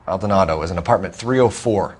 Maldonado is in apartment 304.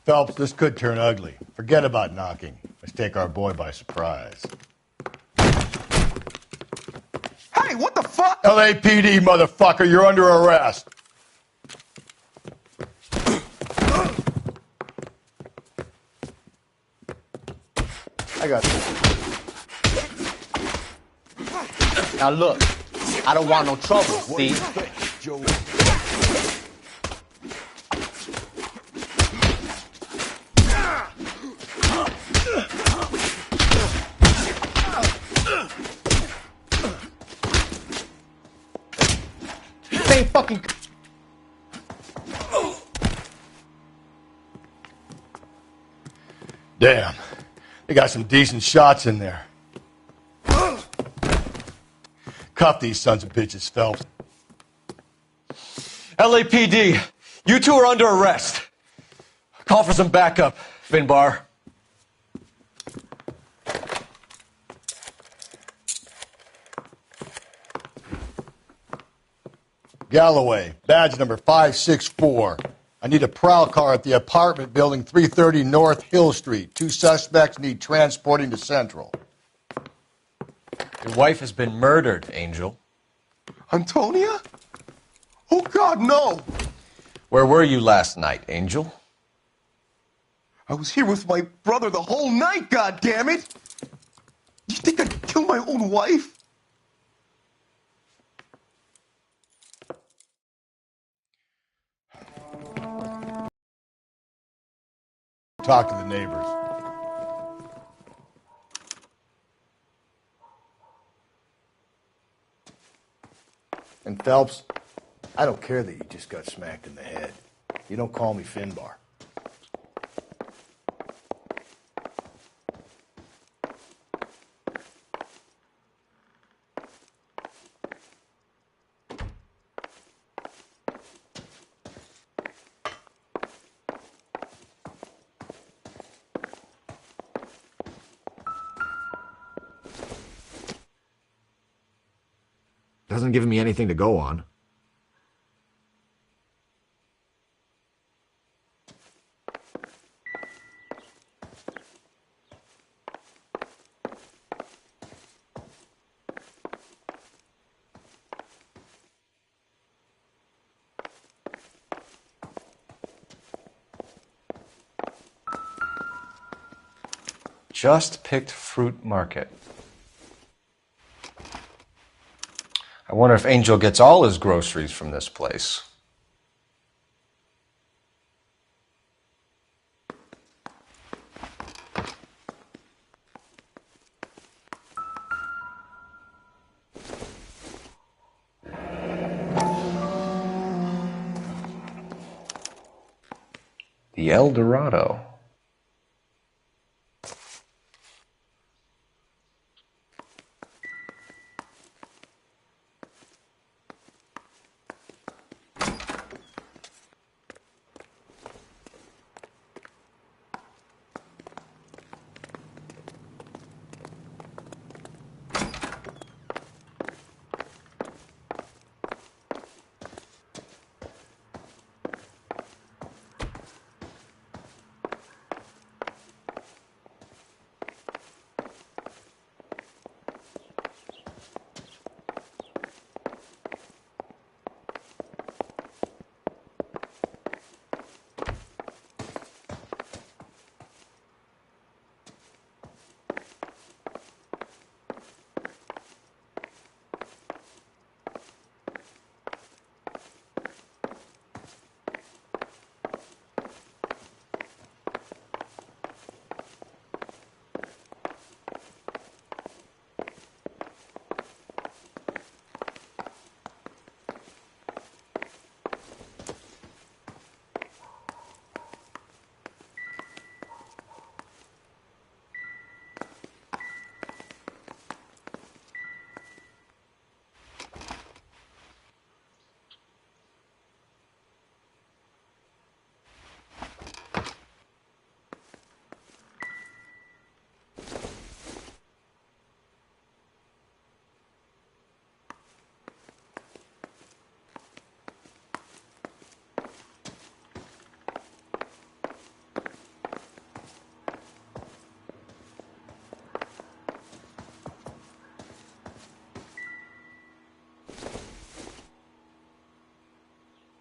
Phelps, this could turn ugly. Forget about knocking. Let's take our boy by surprise. Hey, what the fuck? LAPD, motherfucker, you're under arrest. I got this. Now look, I don't want no trouble, see? Same fucking... Damn. They got some decent shots in there. Cuff these sons of bitches, Phelps. LAPD, you two are under arrest. Call for some backup, Finbar. Galloway, badge number 564. I need a prowl car at the apartment building 330 North Hill Street. 2 suspects need transporting to Central. Your wife has been murdered, Angel. Antonia? Oh, God, no! Where were you last night, Angel? I was here with my brother the whole night, goddammit! You think I'd kill my own wife? Talk to the neighbors. And Phelps, I don't care that you just got smacked in the head. You don't call me Finbar. Doesn't give me anything to go on. Just picked fruit market. I wonder if Angel gets all his groceries from this place. The El Dorado.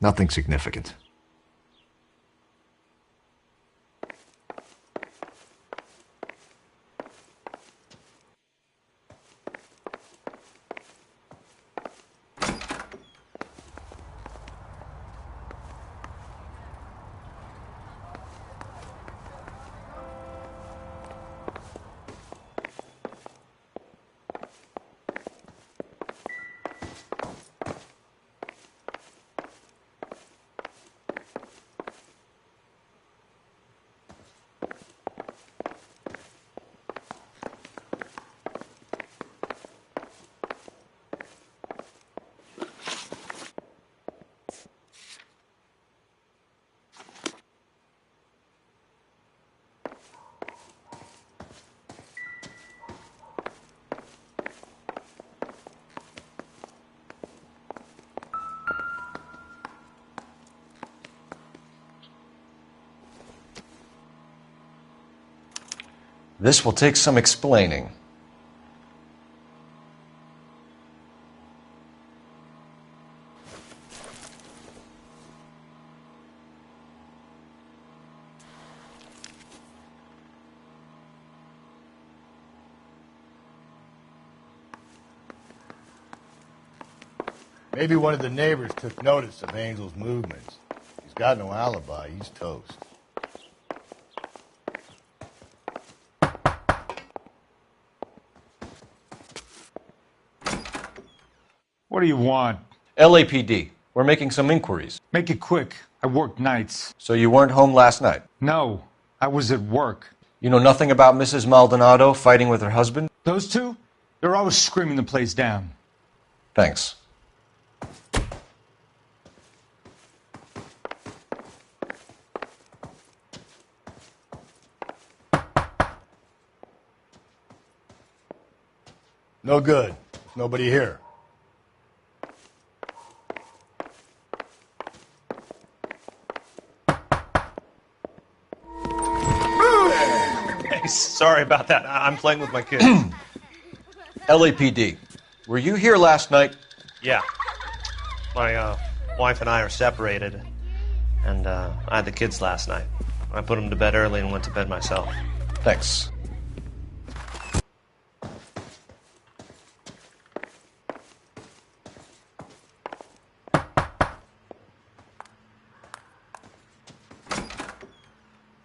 Nothing significant. This will take some explaining. Maybe one of the neighbors took notice of Angel's movements. He's got no alibi. He's toast. What do you want? LAPD. We're making some inquiries. Make it quick. I work nights. So you weren't home last night? No, I was at work. You know nothing about Mrs. Maldonado fighting with her husband? Those two? They're always screaming the place down. Thanks. No good. There's nobody here. Hey, sorry about that. I'm playing with my kids. LAPD. Were you here last night? Yeah. My wife and I are separated, and I had the kids last night. I put them to bed early and went to bed myself. Thanks.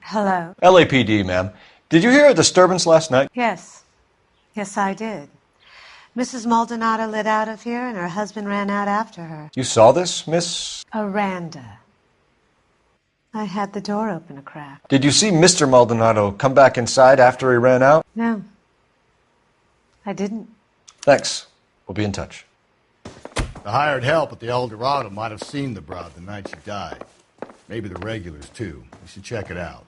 Hello. LAPD, ma'am. Did you hear a disturbance last night? Yes. Yes, I did. Mrs. Maldonado lit out of here, and her husband ran out after her. You saw this, Miss? Aranda. I had the door open a crack. Did you see Mr. Maldonado come back inside after he ran out? No. I didn't. Thanks. We'll be in touch. The hired help at the El Dorado might have seen the broad the night she died. Maybe the regulars, too. We should check it out.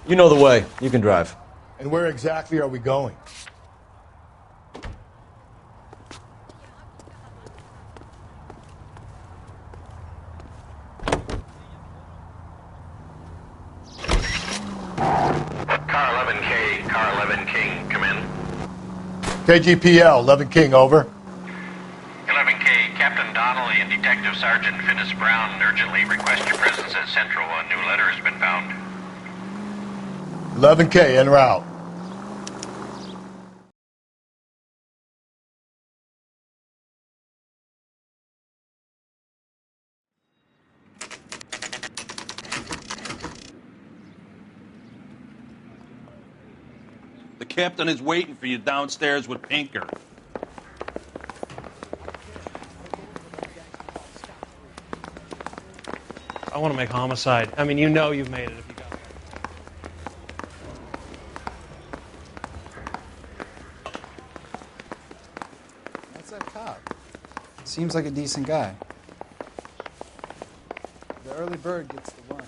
You know the way. You can drive. And where exactly are we going? Car 11K, Car 11 King, come in. KGPL, 11 King, over. 11K, Captain Donnelly and Detective Sergeant Finnis Brown urgently request your presence at Central. A new letter has been found. 11K, en route. The captain is waiting for you downstairs with Pinker. I want to make homicide. I mean, you know you've made it if you got it. That's that cop. Seems like a decent guy. The early bird gets the worm.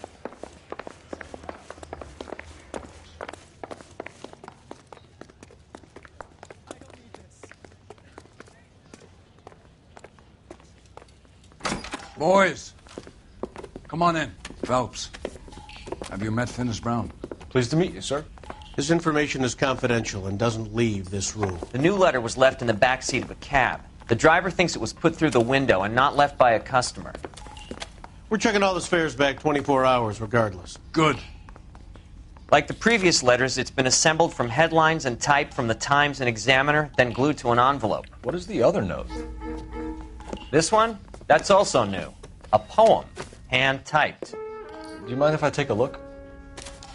Boys, come on in. Phelps, have you met Finis Brown? Pleased to meet you, sir. His information is confidential and doesn't leave this room. The new letter was left in the back seat of a cab. The driver thinks it was put through the window and not left by a customer. We're checking all his fares back 24 hours regardless. Good. Like the previous letters, it's been assembled from headlines and typed from the Times and Examiner, then glued to an envelope. What is the other note? This one? That's also new. A poem, hand-typed. Do you mind if I take a look?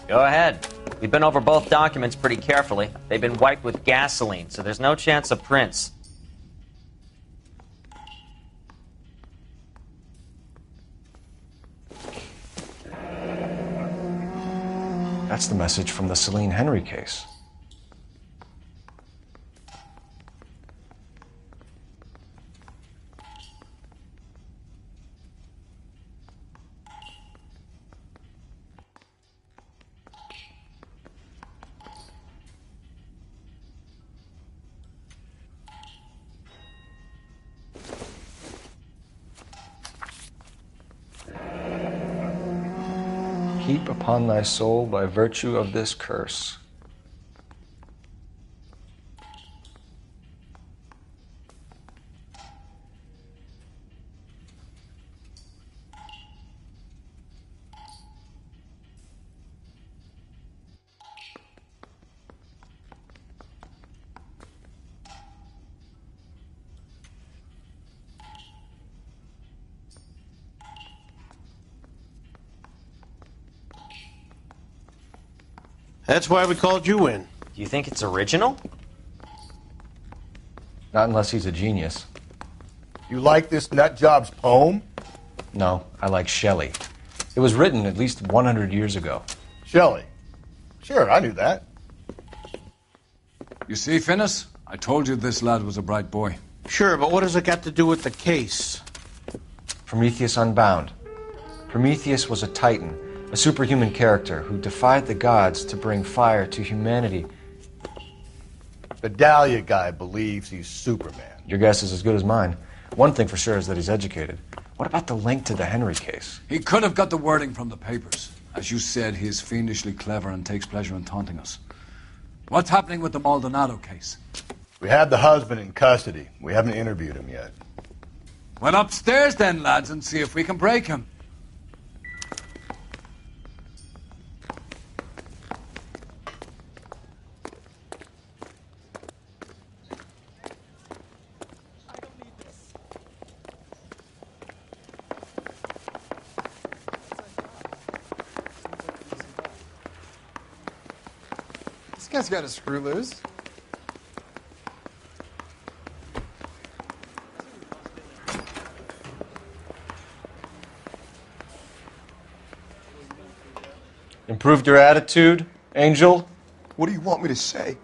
Go ahead. We've been over both documents pretty carefully. They've been wiped with gasoline, so there's no chance of prints. That's the message from the Celine Henry case. Heap upon thy soul by virtue of this curse. That's why we called you in. Do you think it's original? Not unless he's a genius. You like this nutjob's poem? No, I like Shelley. It was written at least 100 years ago. Shelley. Sure, I knew that. You see, Finis? I told you this lad was a bright boy. Sure, but what has it got to do with the case? Prometheus Unbound. Prometheus was a titan, a superhuman character who defied the gods to bring fire to humanity. The Dahlia guy believes he's Superman. Your guess is as good as mine. One thing for sure is that he's educated. What about the link to the Henry case? He could have got the wording from the papers. As you said, he is fiendishly clever and takes pleasure in taunting us. What's happening with the Maldonado case? We have the husband in custody. We haven't interviewed him yet. Well, upstairs then, lads, and see if we can break him. This guy's got a screw loose. Improved your attitude, Angel? What do you want me to say?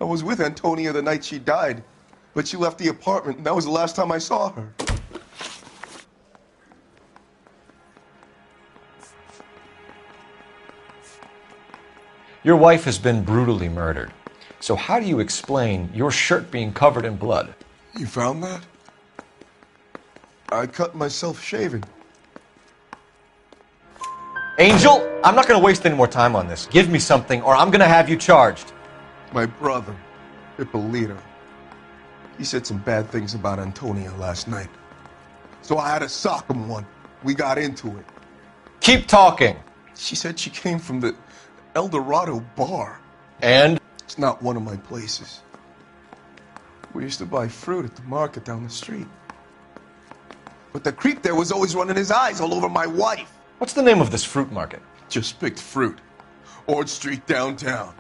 I was with Antonia the night she died, but she left the apartment, and that was the last time I saw her. Your wife has been brutally murdered. So how do you explain your shirt being covered in blood? You found that? I cut myself shaving. Angel, I'm not going to waste any more time on this. Give me something or I'm going to have you charged. My brother, Ippolito, he said some bad things about Antonia last night. So I had to sock him one. We got into it. Keep talking. She said she came from the El Dorado bar. And? It's not one of my places. We used to buy fruit at the market down the street. But the creep there was always running his eyes all over my wife. What's the name of this fruit market? Just picked fruit. Ord Street downtown.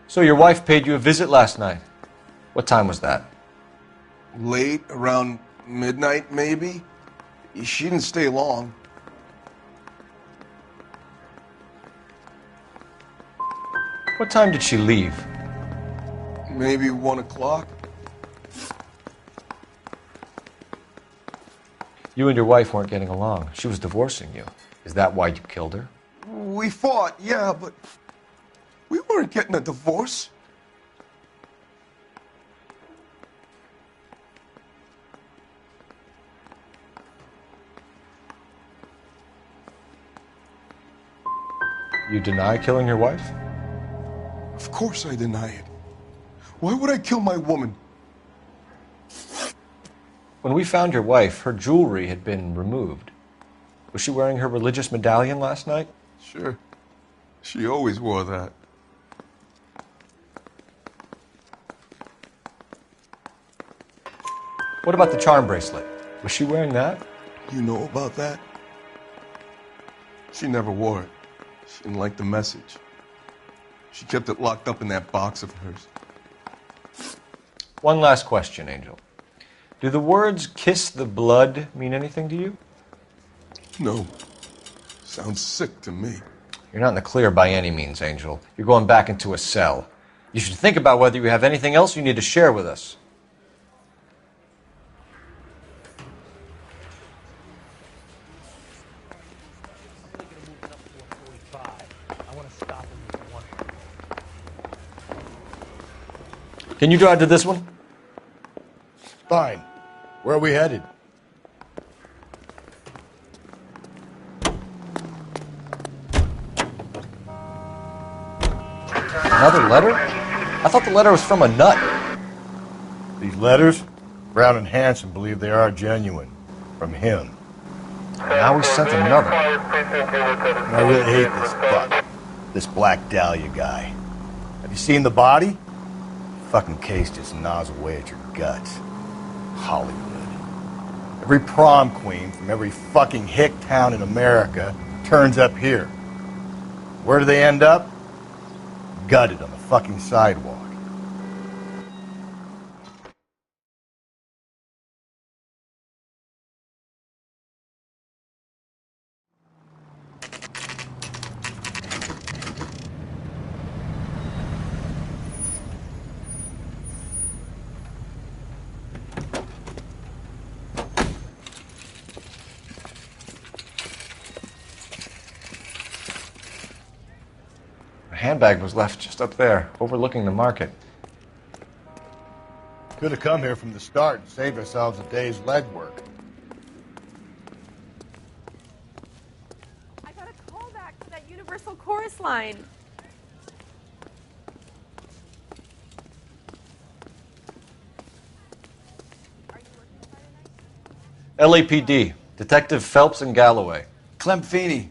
So your wife paid you a visit last night. What time was that? Late, around midnight, maybe. She didn't stay long. What time did she leave? Maybe 1 o'clock. You and your wife weren't getting along. She was divorcing you. Is that why you killed her? We fought, yeah, but we weren't getting a divorce. You deny killing your wife? Of course I deny it. Why would I kill my woman? When we found your wife, her jewelry had been removed. Was she wearing her religious medallion last night? Sure. She always wore that. What about the charm bracelet? Was she wearing that? You know about that? She never wore it. She didn't like the message. She kept it locked up in that box of hers. One last question, Angel. Do the words kiss the blood mean anything to you? No. Sounds sick to me. You're not in the clear by any means, Angel. You're going back into a cell. You should think about whether you have anything else you need to share with us. Can you drive to this one? Fine. Where are we headed? Another letter? I thought the letter was from a nut. These letters? Brown and Hanson believe they are genuine. From him. Now we sent another. I really hate this fuck. This Black Dahlia guy. Have you seen the body? Fucking case just gnaws away at your guts. Hollywood. Every prom queen from every fucking hick town in America turns up here. Where do they end up? Gutted on the fucking sidewalk. Handbag was left just up there, overlooking the market. Could have come here from the start and saved ourselves a day's legwork. I got a call back to that Universal Chorus line. LAPD, Detective Phelps and Galloway. Clem Feeney,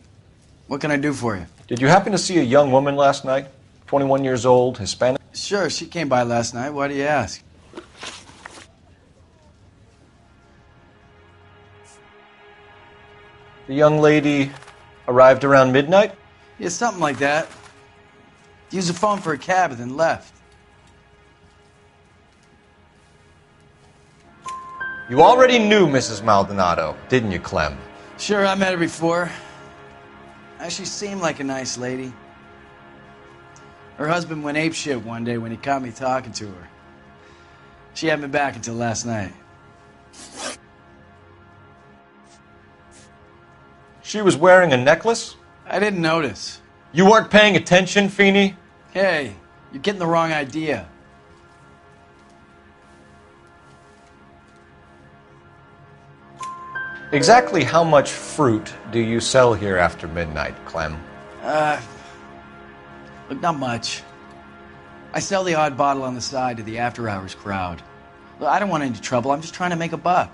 what can I do for you? Did you happen to see a young woman last night? 21 years old, Hispanic? Sure, she came by last night. Why do you ask? The young lady arrived around midnight? Yeah, something like that. Used the phone for a cab and then left. You already knew Mrs. Maldonado, didn't you, Clem? Sure, I met her before. She seemed like a nice lady. Her husband went apeshit one day when he caught me talking to her. She hadn't been back until last night. She was wearing a necklace? I didn't notice. You weren't paying attention, Feeney? Hey, you're getting the wrong idea. Exactly how much fruit do you sell here after midnight, Clem? Look, not much. I sell the odd bottle on the side to the after-hours crowd. Look, I don't want any trouble. I'm just trying to make a buck.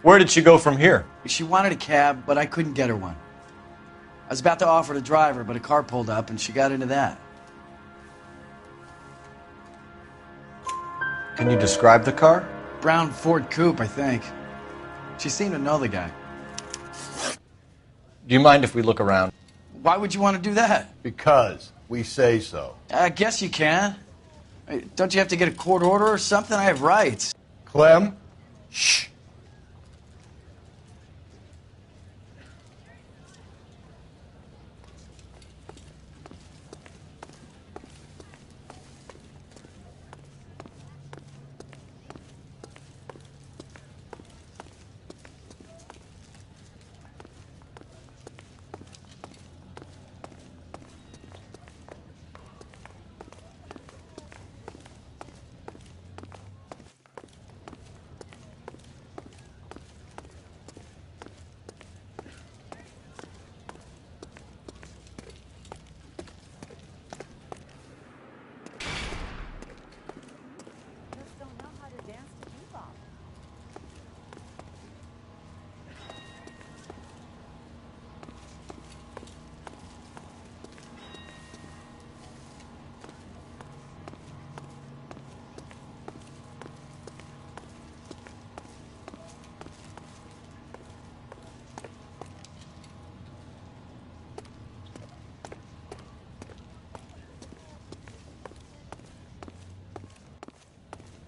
Where did she go from here? She wanted a cab, but I couldn't get her one. I was about to offer to drive her, but a car pulled up, and she got into that. Can you describe the car? Brown Ford Coupe, I think. She seemed to know the guy. Do you mind if we look around? Why would you want to do that? Because we say so. I guess you can. Hey, don't you have to get a court order or something? I have rights. Clem? Shh.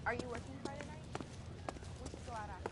Are you working Friday night? We should go out after.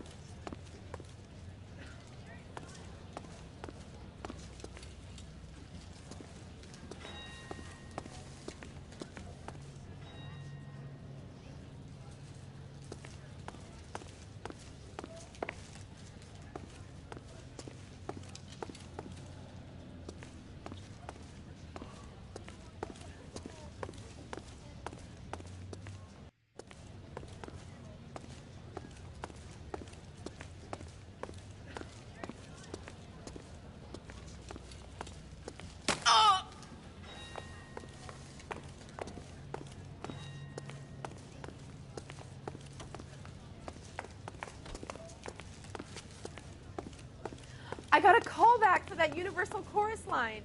I got a call back for that Universal Chorus Line.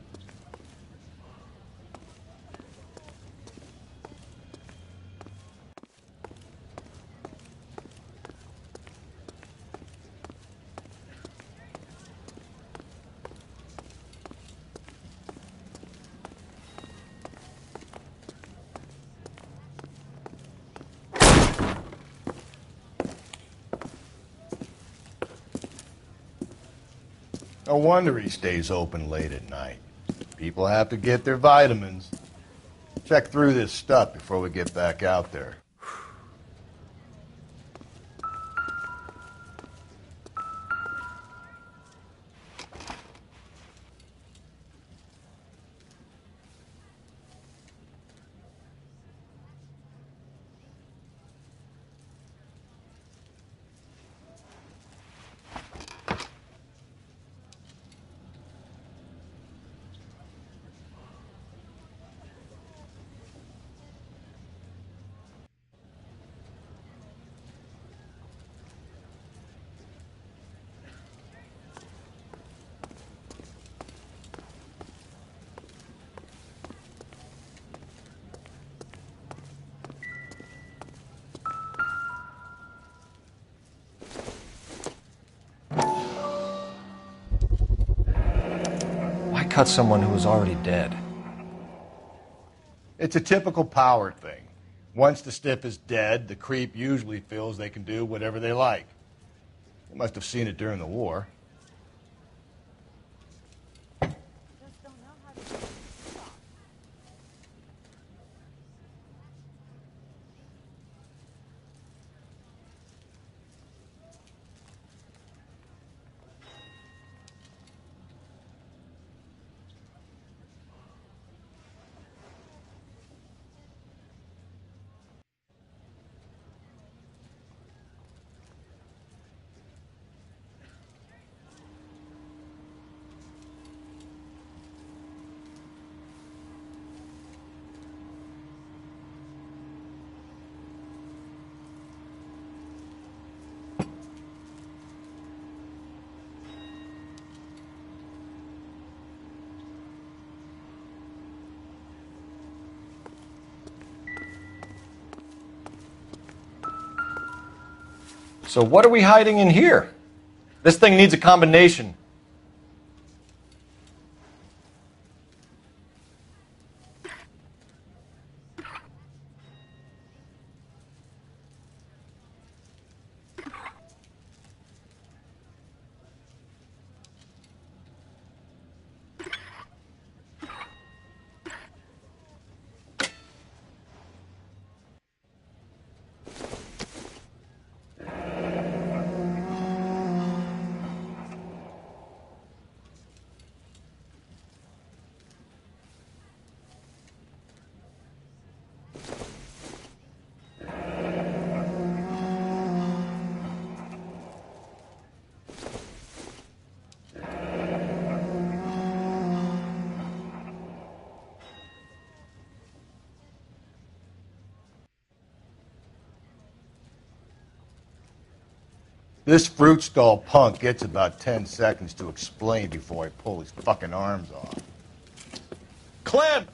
No wonder he stays open late at night. People have to get their vitamins. Check through this stuff before we get back out there. Cut someone who was already dead. It's a typical power thing. Once the stiff is dead, the creep usually feels they can do whatever they like. They must have seen it during the war. So what are we hiding in here? This thing needs a combination. This fruit stall punk gets about 10 seconds to explain before I pull his fucking arms off. Clem!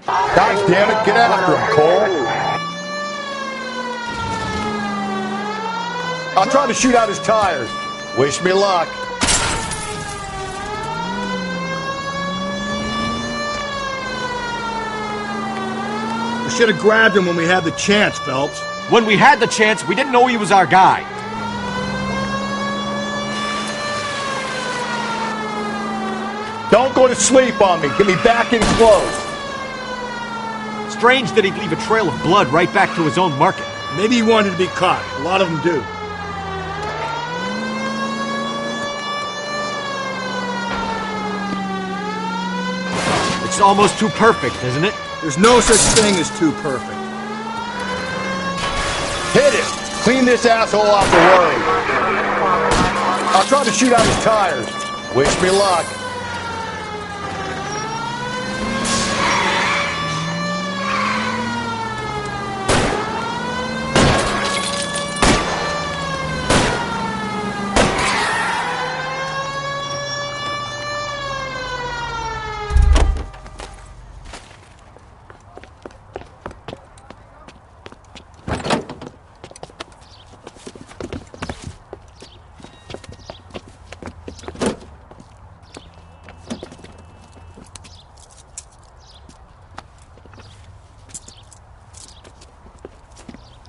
God damn it, get after him, Cole! I'll try to shoot out his tires. Wish me luck. We should have grabbed him when we had the chance, Phelps. When we had the chance, we didn't know he was our guy. Don't go to sleep on me. Get me back in close. Strange that he'd leave a trail of blood right back to his own market. Maybe he wanted to be caught. A lot of them do. It's almost too perfect, isn't it? There's no such thing as too perfect. Hit him! Clean this asshole off the road. I'll try to shoot out his tires. Wish me luck.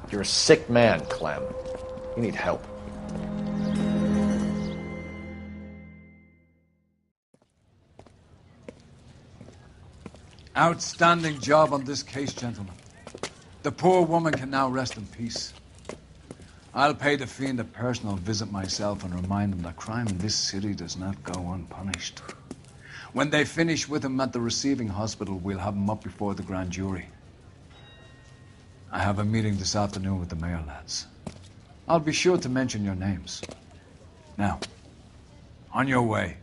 You're a sick man, Clem. You need help. Outstanding job on this case, gentlemen. The poor woman can now rest in peace. I'll pay the fiend a personal visit myself and remind him that crime in this city does not go unpunished. When they finish with him at the receiving hospital, we'll have him up before the grand jury. I have a meeting this afternoon with the mayor, lads. I'll be sure to mention your names. Now, on your way.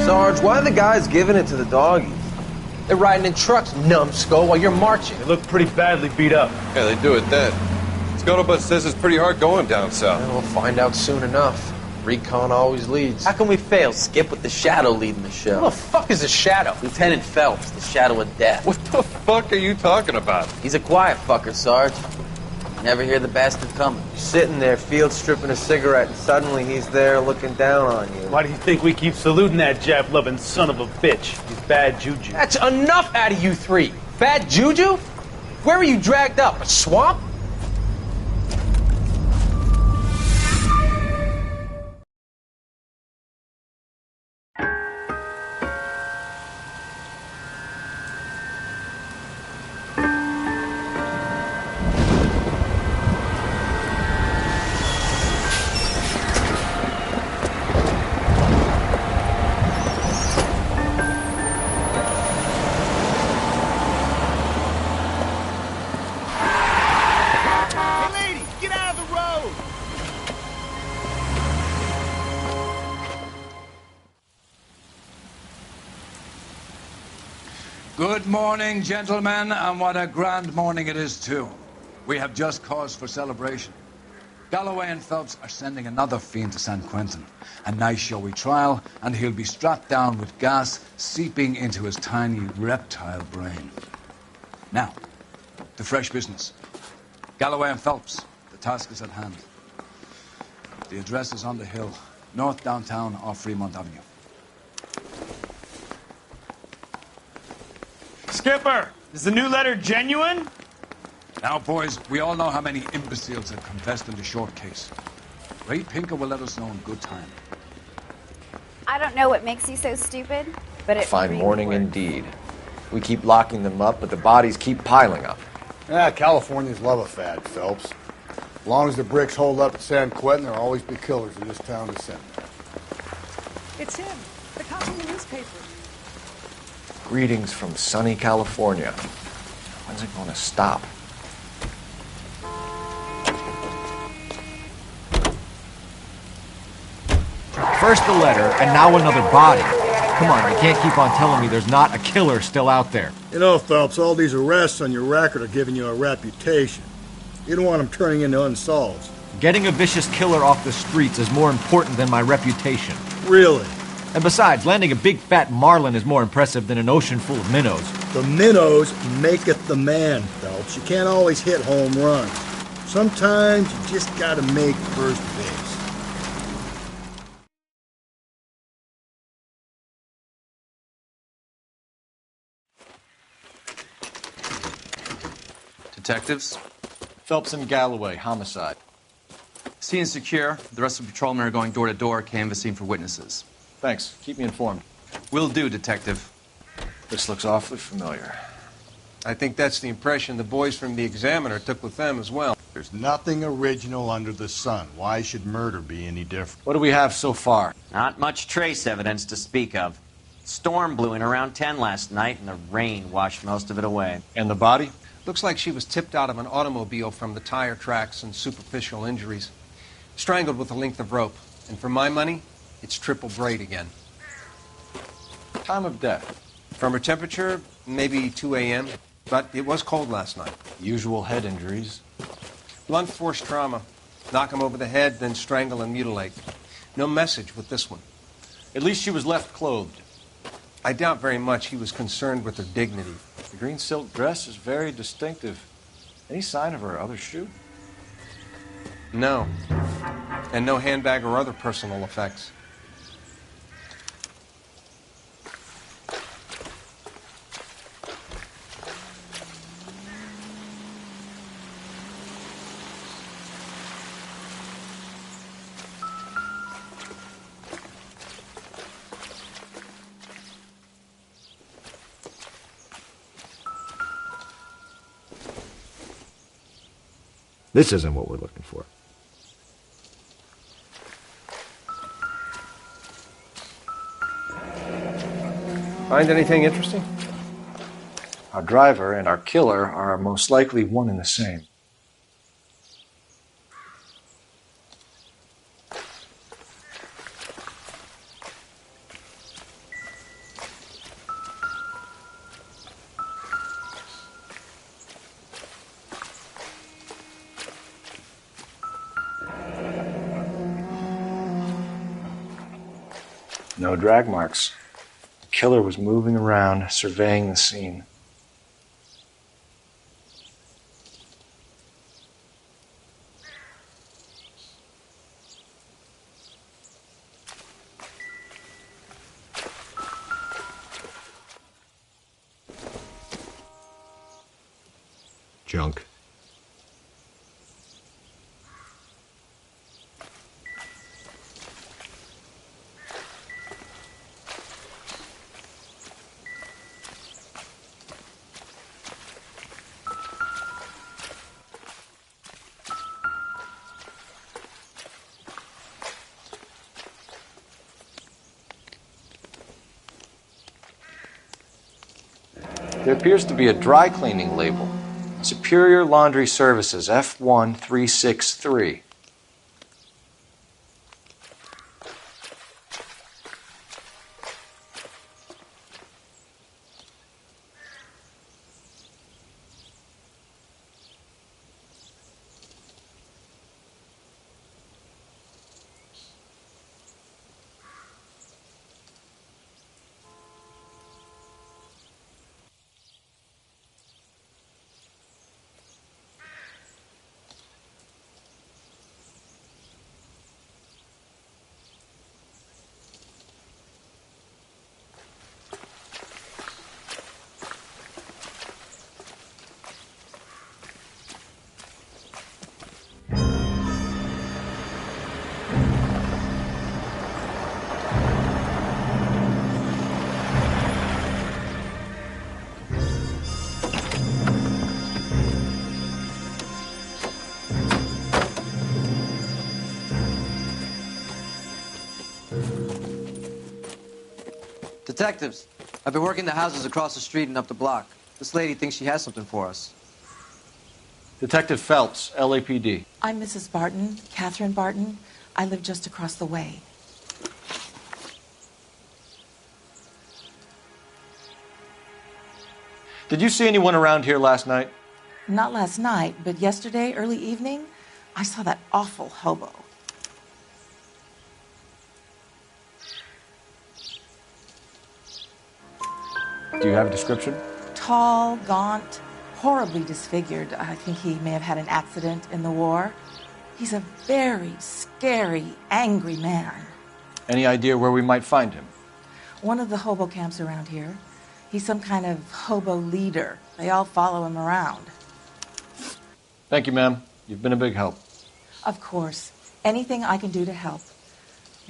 Sarge, why are the guys giving it to the doggies? They're riding in trucks, numbskull, while you're marching. They look pretty badly beat up. Yeah, they do at that. Scuttlebutt says it's pretty hard going down south. We'll find out soon enough. Recon always leads. How can we fail, Skip, with the Shadow leading the show? Who the fuck is a Shadow? Lieutenant Phelps, the Shadow of Death. What the fuck are you talking about? He's a quiet fucker, Sarge. Never hear the bastard coming. You're sitting there, field stripping a cigarette, and suddenly he's there looking down on you. Why do you think we keep saluting that Jap-loving son of a bitch? He's bad juju. That's enough out of you three. Bad juju? Where were you dragged up? A swamp? Good morning, gentlemen, and what a grand morning it is, too. We have just cause for celebration. Galloway and Phelps are sending another fiend to San Quentin. A nice showy trial, and he'll be strapped down with gas seeping into his tiny reptile brain. Now, to fresh business. Galloway and Phelps, the task is at hand. The address is on the hill, north downtown off Fremont Avenue. Skipper, is the new letter genuine? Now, boys, we all know how many imbeciles have confessed in the short case. Ray Pinker will let us know in good time. I don't know what makes you so stupid, but it Fine really morning works. indeed. We keep locking them up, but the bodies keep piling up. Yeah, Californians love a fad, Phelps. As long as the bricks hold up at San Quentin, there'll always be killers in this town to send. It's him, the cop in the newspaper. Greetings from sunny California. When's it going to stop? First the letter, and now another body. Come on, you can't keep on telling me there's not a killer still out there. You know, Phelps, all these arrests on your record are giving you a reputation. You don't want them turning into unsolved. Getting a vicious killer off the streets is more important than my reputation. Really? And besides, landing a big fat marlin is more impressive than an ocean full of minnows. The minnows maketh the man, Phelps. You can't always hit home runs. Sometimes you just gotta make first base. Detectives? Phelps and Galloway, homicide. Scene is secure. The rest of the patrolmen are going door to door, canvassing for witnesses. Thanks. Keep me informed. Will do, Detective. This looks awfully familiar. I think that's the impression the boys from the Examiner took with them as well. There's nothing original under the sun. Why should murder be any different? What do we have so far? Not much trace evidence to speak of. Storm blew in around 10 last night, and the rain washed most of it away. And the body? Looks like she was tipped out of an automobile from the tire tracks and superficial injuries. Strangled with a length of rope. And for my money, it's triple braid again. Time of death? From her temperature, maybe 2 a.m., but it was cold last night. Usual head injuries. Blunt force trauma. Knock him over the head, then strangle and mutilate. No message with this one. At least she was left clothed. I doubt very much he was concerned with her dignity. The green silk dress is very distinctive. Any sign of her other shoe? No. And no handbag or other personal effects. This isn't what we're looking for. Find anything interesting? Our driver and our killer are most likely one and the same. No drag marks. The killer was moving around, surveying the scene. Junk. There appears to be a dry cleaning label. Superior Laundry Services, F1363. Detectives, I've been working the houses across the street and up the block. This lady thinks she has something for us. Detective Phelps, LAPD. I'm Mrs. Barton, Catherine Barton. I live just across the way. Did you see anyone around here last night? Not last night, but yesterday, early evening, I saw that awful hobo. Do you have a description? Tall, gaunt, horribly disfigured. I think he may have had an accident in the war. He's a very scary, angry man. Any idea where we might find him? One of the hobo camps around here. He's some kind of hobo leader. They all follow him around. Thank you, ma'am. You've been a big help. Of course. Anything I can do to help.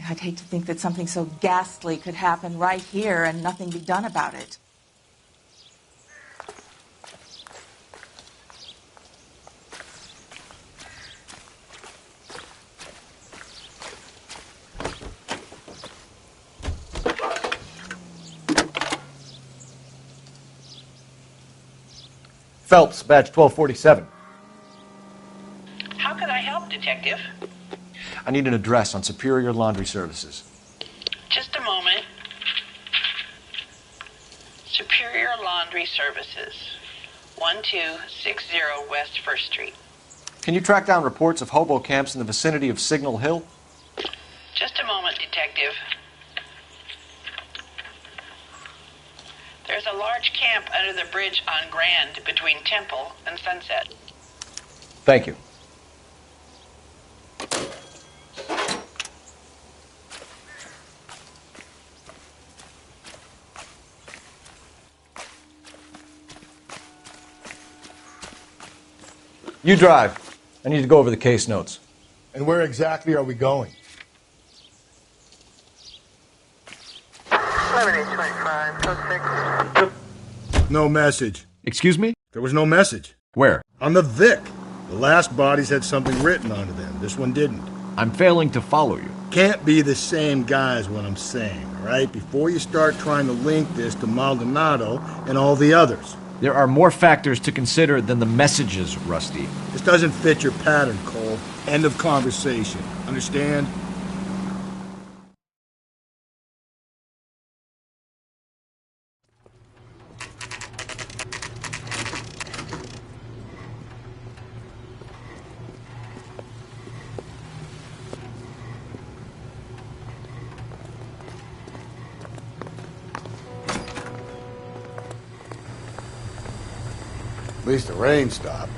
I'd hate to think that something so ghastly could happen right here and nothing be done about it. Phelps, badge 1247. How can I help, Detective? I need an address on Superior Laundry Services. Just a moment. Superior Laundry Services, 1260 West 1st Street. Can you track down reports of hobo camps in the vicinity of Signal Hill? Just a moment, Detective. There's a large camp under the bridge on Grand between Temple and Sunset. Thank you. You drive. I need to go over the case notes. And where exactly are we going? 11825, No message. Excuse me? There was no message. Where? On the Vic. The last bodies had something written onto them. This one didn't. I'm failing to follow you. Can't be the same guy is what I'm saying, all right? Before you start trying to link this to Maldonado and all the others. There are more factors to consider than the messages, Rusty. This doesn't fit your pattern, Cole. End of conversation. Understand? At least the rain stopped.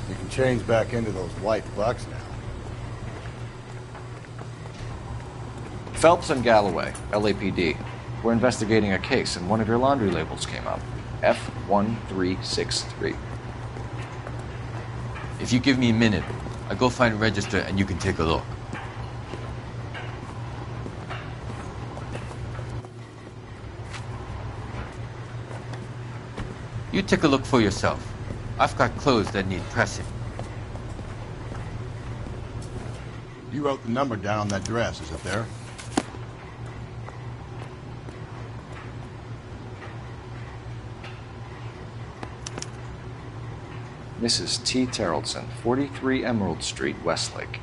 You can change back into those white bucks now. Phelps and Galloway, LAPD. We're investigating a case, and one of your laundry labels came up. F1363. If you give me a minute, I'll go find a register and you can take a look. You take a look for yourself. I've got clothes that need pressing. You wrote the number down on that dress, is it there? Mrs. T. Terrellson, 43 Emerald Street, Westlake.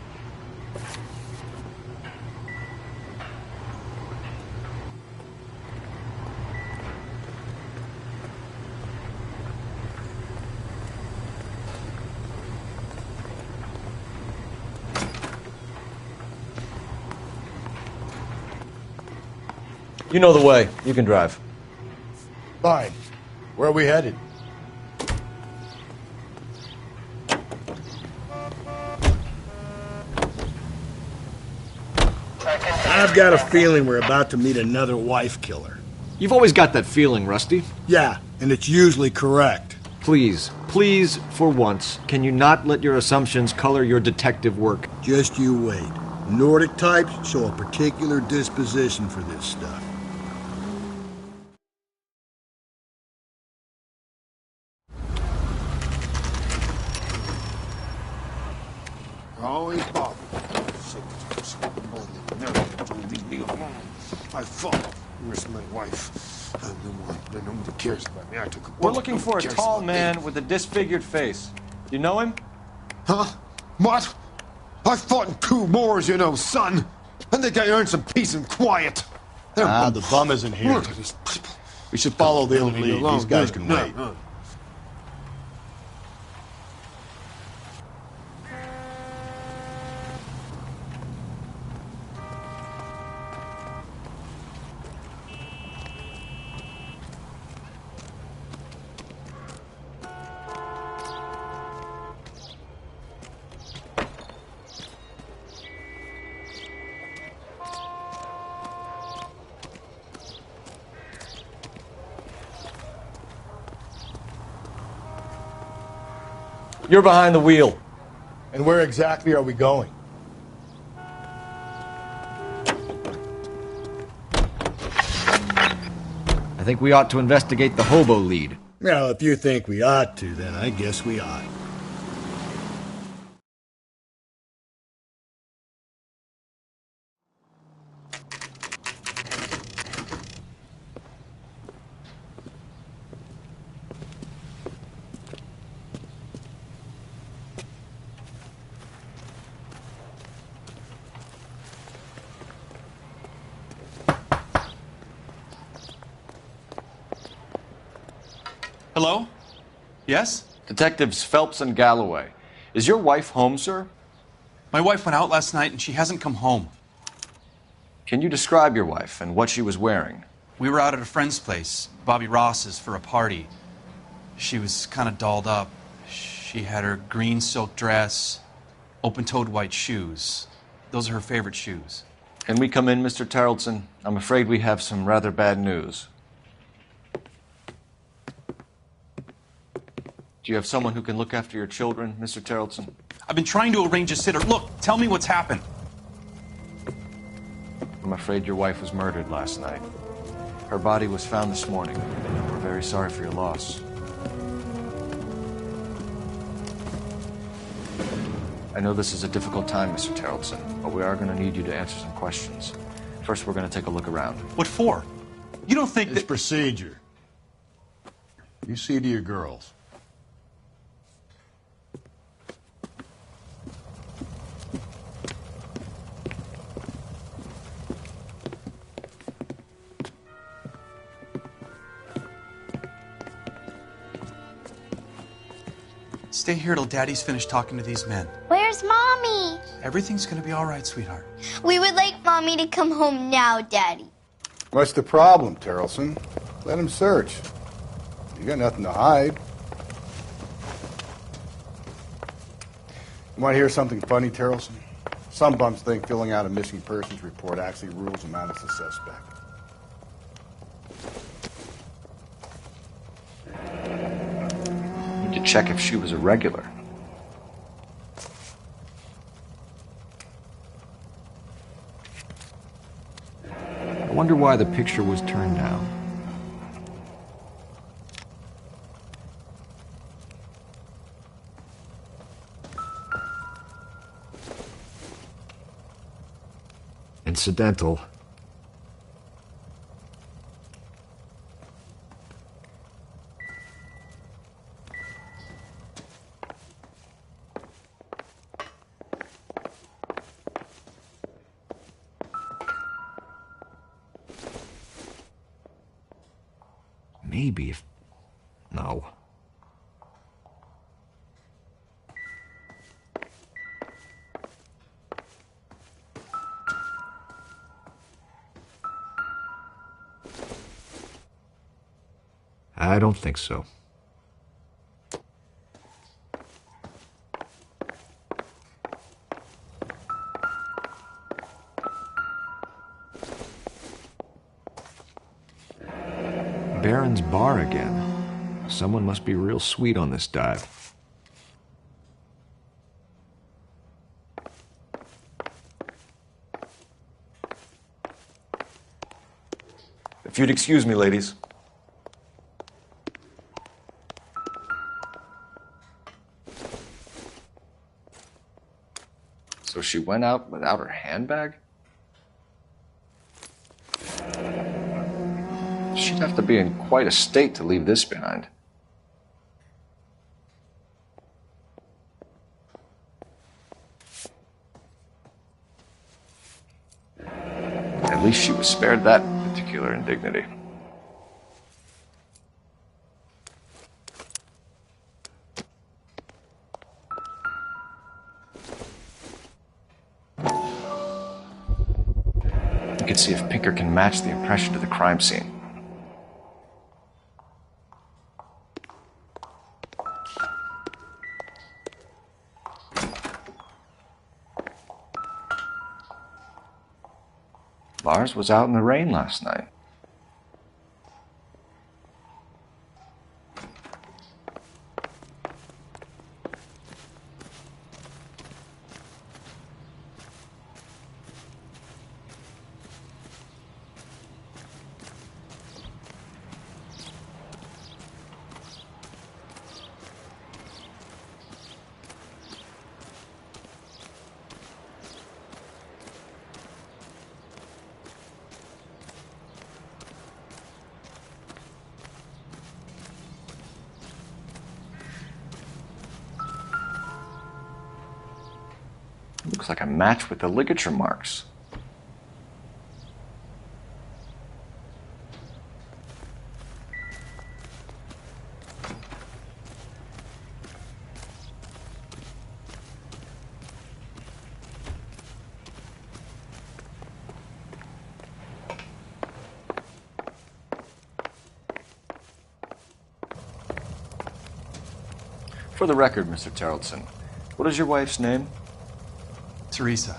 You know the way. You can drive. Fine. Where are we headed? I've got a feeling we're about to meet another wife killer. You've always got that feeling, Rusty. Yeah, and it's usually correct. Please, please, for once, can you not let your assumptions color your detective work? Just you wait. Nordic types show a particular disposition for this stuff. Always bothered. Leave me alone. I fought. Risked my wife. Nobody cares about me. I took a bullet. We're looking for a Nobody cares tall about man me. with a disfigured face. You know him? Huh? What? I fought in 2 wars, you know, son. I think I earned some peace and quiet. The bum isn't here. Look at these people. We should follow the Leave me lead. alone. These guys can wait. You're behind the wheel. And where exactly are we going? I think we ought to investigate the hobo lead. Well, if you think we ought to, then I guess we ought. Hello? Yes? Detectives Phelps and Galloway. Is your wife home, sir? My wife went out last night and she hasn't come home. Can you describe your wife and what she was wearing? We were out at a friend's place, Bobby Ross's, for a party. She was kind of dolled up. She had her green silk dress, open-toed white shoes. Those are her favorite shoes. Can we come in, Mr. Tarleton? I'm afraid we have some rather bad news. Do you have someone who can look after your children, Mr. Tarleton? I've been trying to arrange a sitter. Look, tell me what's happened. I'm afraid your wife was murdered last night. Her body was found this morning. We're very sorry for your loss. I know this is a difficult time, Mr. Tarleton, but we are going to need you to answer some questions. First, we're going to take a look around. What for? You don't think It's procedure. You see to your girls. Stay here till Daddy's finished talking to these men. Where's Mommy? Everything's gonna be all right, sweetheart. We would like Mommy to come home now, Daddy. What's the problem, Tarleton? Let him search. You got nothing to hide. You want to hear something funny, Tarleton? Some bums think filling out a missing persons report actually rules them out as a suspect. To check if she was a regular. I wonder why the picture was turned down. Incidental. Maybe if... No. I don't think so. Baron's bar again. Someone must be real sweet on this dive. If you'd excuse me, ladies. So she went out without her handbag? She'd have to be in quite a state to leave this behind. At least she was spared that particular indignity. You can see if Pinker can match the impression to the crime scene. Lars was out in the rain last night. Looks like a match with the ligature marks. For the record, Mr. Terrellson, what is your wife's name? Teresa.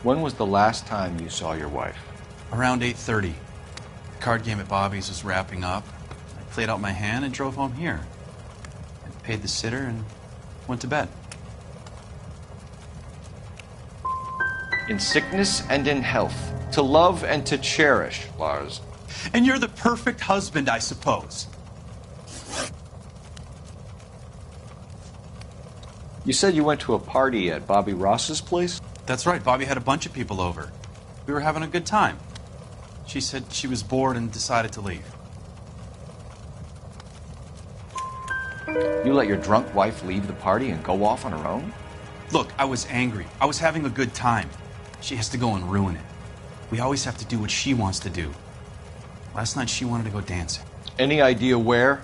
When was the last time you saw your wife? Around 8:30. The card game at Bobby's was wrapping up. I played out my hand and drove home here. I paid the sitter and went to bed. In sickness and in health, to love and to cherish, Lars. And you're the perfect husband, I suppose. You said you went to a party at Bobby Ross's place? That's right. Bobby had a bunch of people over. We were having a good time. She said she was bored and decided to leave. You let your drunk wife leave the party and go off on her own? Look, I was angry. I was having a good time. She has to go and ruin it. We always have to do what she wants to do. Last night she wanted to go dancing. Any idea where?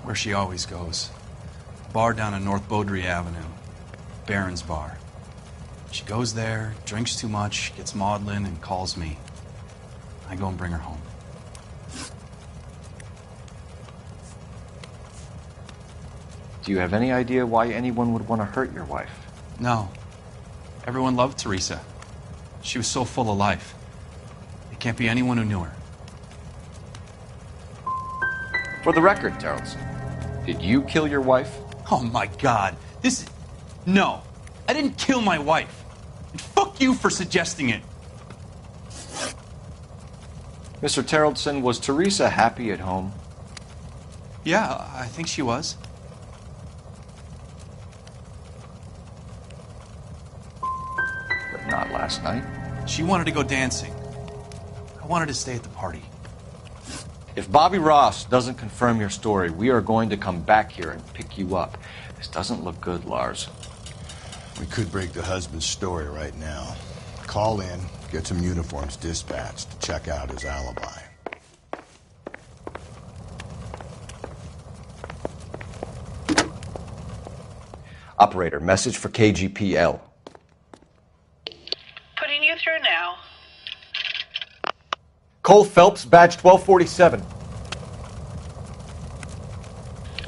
Where she always goes. A bar down on North Beaudry Avenue. Baron's Bar. She goes there, drinks too much, gets maudlin, and calls me. I go and bring her home. Do you have any idea why anyone would want to hurt your wife? No. Everyone loved Teresa. She was so full of life. It can't be anyone who knew her. For the record, Terrellson, did you kill your wife? Oh my God. No. I didn't kill my wife. And fuck you for suggesting it. Mr. Terrellson, was Teresa happy at home? Yeah, I think she was. But not last night. She wanted to go dancing. I wanted to stay at the party. If Bobby Ross doesn't confirm your story, we are going to come back here and pick you up. This doesn't look good, Lars. We could break the husband's story right now. Call in, get some uniforms dispatched to check out his alibi. Operator, message for KGPL. Putting you through now. Cole Phelps, badge 1247.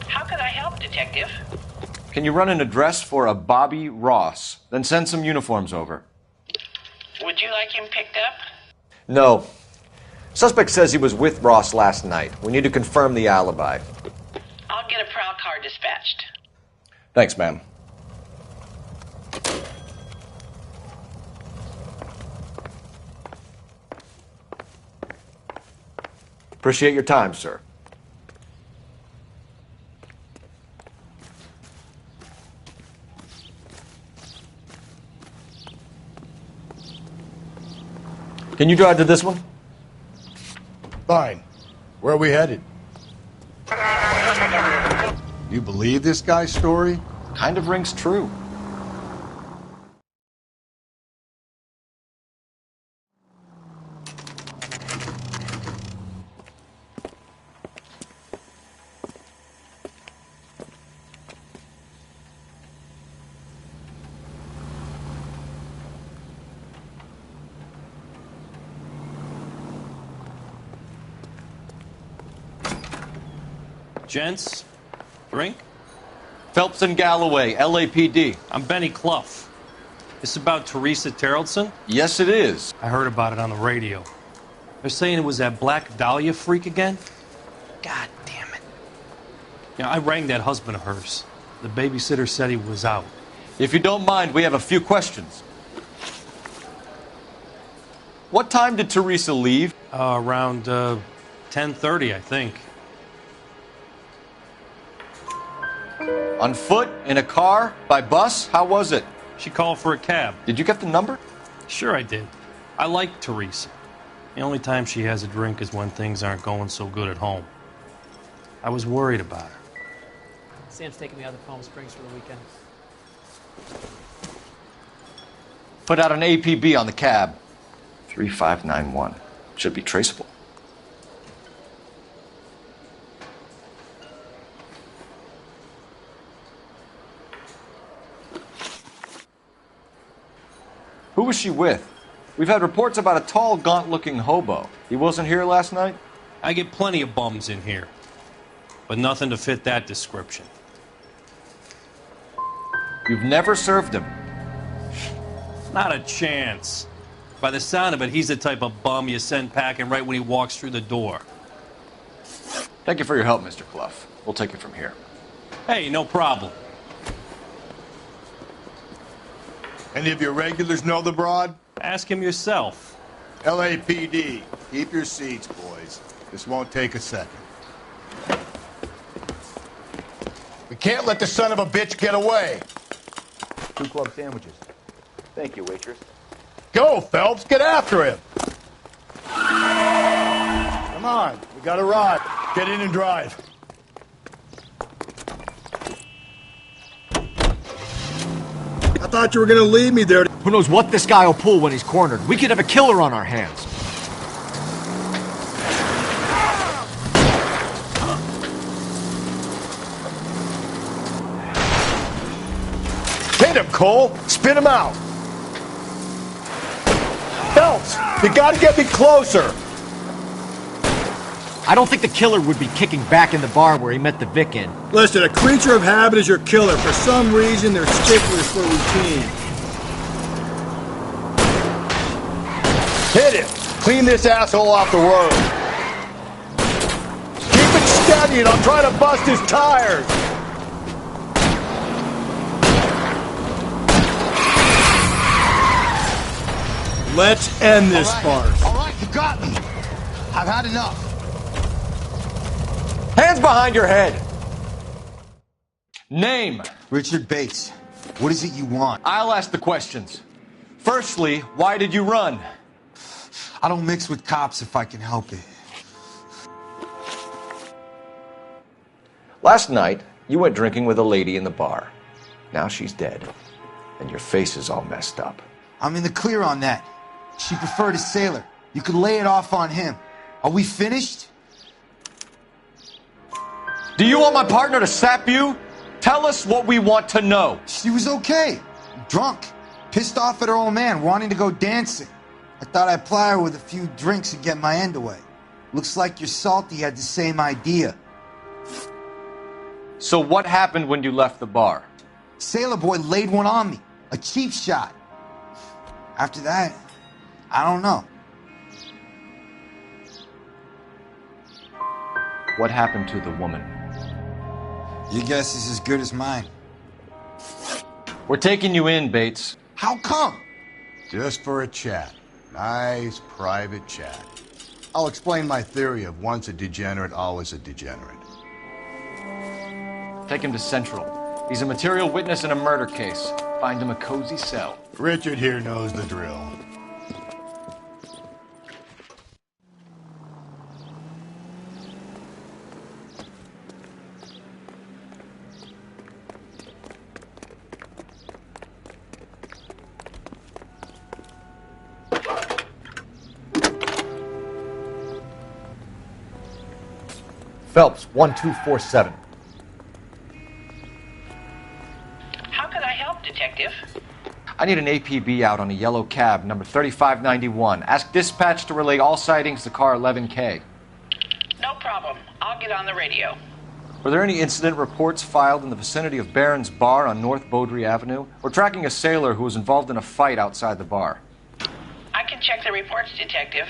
How can I help, Detective? Can you run an address for a Bobby Ross? Then send some uniforms over. Would you like him picked up? No. Suspect says he was with Ross last night. We need to confirm the alibi. I'll get a prowl car dispatched. Thanks, ma'am. Appreciate your time, sir. Can you drive to this one? Fine. Where are we headed? You believe this guy's story? Kind of rings true. Gents, drink? Phelps and Galloway, LAPD. I'm Benny Clough. This about Teresa Terrellson? Yes, it is. I heard about it on the radio. They're saying it was that Black Dahlia freak again? God damn it. Yeah, I rang that husband of hers. The babysitter said he was out. If you don't mind, we have a few questions. What time did Teresa leave? Around 10:30, I think. On foot? In a car? By bus? How was it? She called for a cab. Did you get the number? Sure I did. I like Teresa. The only time she has a drink is when things aren't going so good at home. I was worried about her. Sam's taking me out to Palm Springs for the weekend. Put out an APB on the cab. 3591. Should be traceable. Who was she with? We've had reports about a tall, gaunt-looking hobo. He wasn't here last night? I get plenty of bums in here, but nothing to fit that description. You've never served him? Not a chance. By the sound of it, he's the type of bum you send packing right when he walks through the door. Thank you for your help, Mr. Clough. We'll take it from here. Hey, no problem. Any of your regulars know the broad? Ask him yourself. LAPD, keep your seats, boys. This won't take a second. We can't let the son of a bitch get away. 2 club sandwiches. Thank you, waitress. Go, Phelps, get after him. Come on, we got a ride. Get in and drive. I thought you were gonna leave me there. Who knows what this guy will pull when he's cornered? We could have a killer on our hands. Hit him, Cole. Spin him out. Phelps, you gotta get me closer. I don't think the killer would be kicking back in the bar where he met the Vic in. Listen, a creature of habit is your killer. For some reason, they're sticklers for routine. Hit him. Clean this asshole off the road. Keep it steady and I'll try to bust his tires. Let's end this farce. All right, you got me. I've had enough. Hands behind your head. Name. Richard Bates. What is it you want? I'll ask the questions. Firstly, why did you run? I don't mix with cops if I can help it. Last night, you went drinking with a lady in the bar. Now she's dead, and your face is all messed up. I'm in the clear on that. She preferred a sailor. You could lay it off on him. Are we finished? Do you want my partner to sap you? Tell us what we want to know. She was okay. Drunk. Pissed off at her old man, wanting to go dancing. I thought I'd ply her with a few drinks and get my end away. Looks like your Salty had the same idea. So what happened when you left the bar? Sailor boy laid one on me. A cheap shot. After that, I don't know. What happened to the woman? Your guess is as good as mine. We're taking you in, Bates. How come? Just for a chat. Nice private chat. I'll explain my theory of once a degenerate, always a degenerate. Take him to Central. He's a material witness in a murder case. Find him a cozy cell. Richard here knows the drill. Phelps, 1247. How can I help, Detective? I need an APB out on a yellow cab, number 3591. Ask dispatch to relay all sightings to car 11K. No problem. I'll get on the radio. Were there any incident reports filed in the vicinity of Barron's Bar on North Beaudry Avenue? We're tracking a sailor who was involved in a fight outside the bar. I can check the reports, Detective.